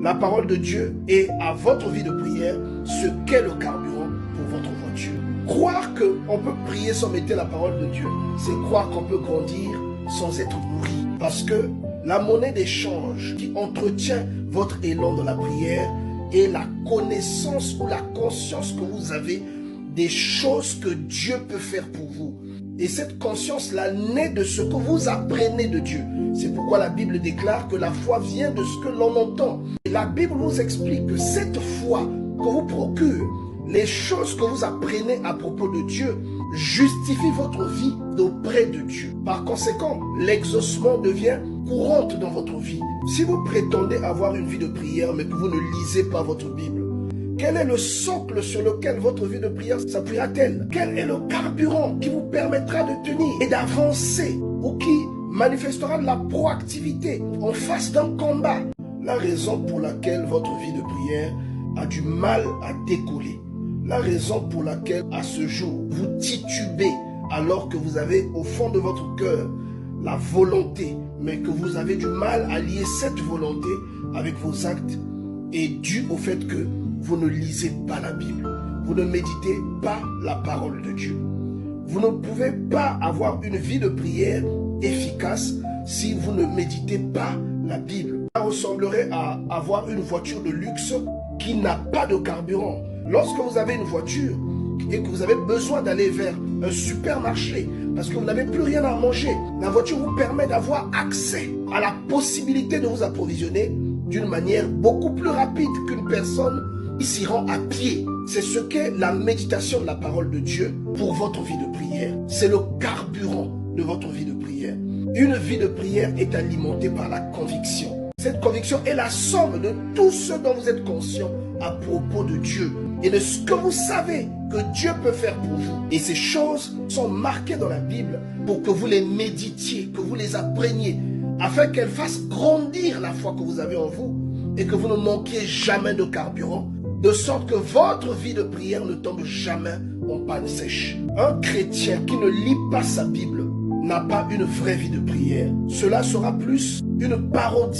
la parole de Dieu et à votre vie de prière ce qu'est le carburant pour votre voiture. Croire qu'on peut prier sans mettre la parole de Dieu, c'est croire qu'on peut grandir sans être nourri. Parce que la monnaie d'échange qui entretient votre élan dans la prière est la connaissance ou la conscience que vous avez des choses que Dieu peut faire pour vous. Et cette conscience-là naît de ce que vous apprenez de Dieu. C'est pourquoi la Bible déclare que la foi vient de ce que l'on entend. Et la Bible nous explique que cette foi que vous procure, les choses que vous apprenez à propos de Dieu, justifient votre vie d'auprès de Dieu. Par conséquent, l'exaucement devient courante dans votre vie. Si vous prétendez avoir une vie de prière mais que vous ne lisez pas votre Bible, quel est le socle sur lequel votre vie de prière s'appuiera-t-elle? Quel est le carburant qui vous permettra de tenir et d'avancer ou qui manifestera de la proactivité en face d'un combat? La raison pour laquelle votre vie de prière a du mal à décoller, la raison pour laquelle à ce jour vous titubez alors que vous avez au fond de votre cœur la volonté, mais que vous avez du mal à lier cette volonté avec vos actes, est due au fait que vous ne lisez pas la Bible. Vous ne méditez pas la parole de Dieu. Vous ne pouvez pas avoir une vie de prière efficace si vous ne méditez pas la Bible. Ça ressemblerait à avoir une voiture de luxe qui n'a pas de carburant. Lorsque vous avez une voiture et que vous avez besoin d'aller vers un supermarché parce que vous n'avez plus rien à manger, la voiture vous permet d'avoir accès à la possibilité de vous approvisionner d'une manière beaucoup plus rapide qu'une personne qui s'y rend à pied. C'est ce qu'est la méditation de la parole de Dieu pour votre vie de prière. C'est le carburant de votre vie de prière. Une vie de prière est alimentée par la conviction. Cette conviction est la somme de tout ce dont vous êtes conscient à propos de Dieu et de ce que vous savez que Dieu peut faire pour vous. Et ces choses sont marquées dans la Bible pour que vous les méditiez, que vous les appreniez, afin qu'elles fassent grandir la foi que vous avez en vous et que vous ne manquiez jamais de carburant, de sorte que votre vie de prière ne tombe jamais en panne sèche. Un chrétien qui ne lit pas sa Bible n'a pas une vraie vie de prière. Cela sera plus une parodie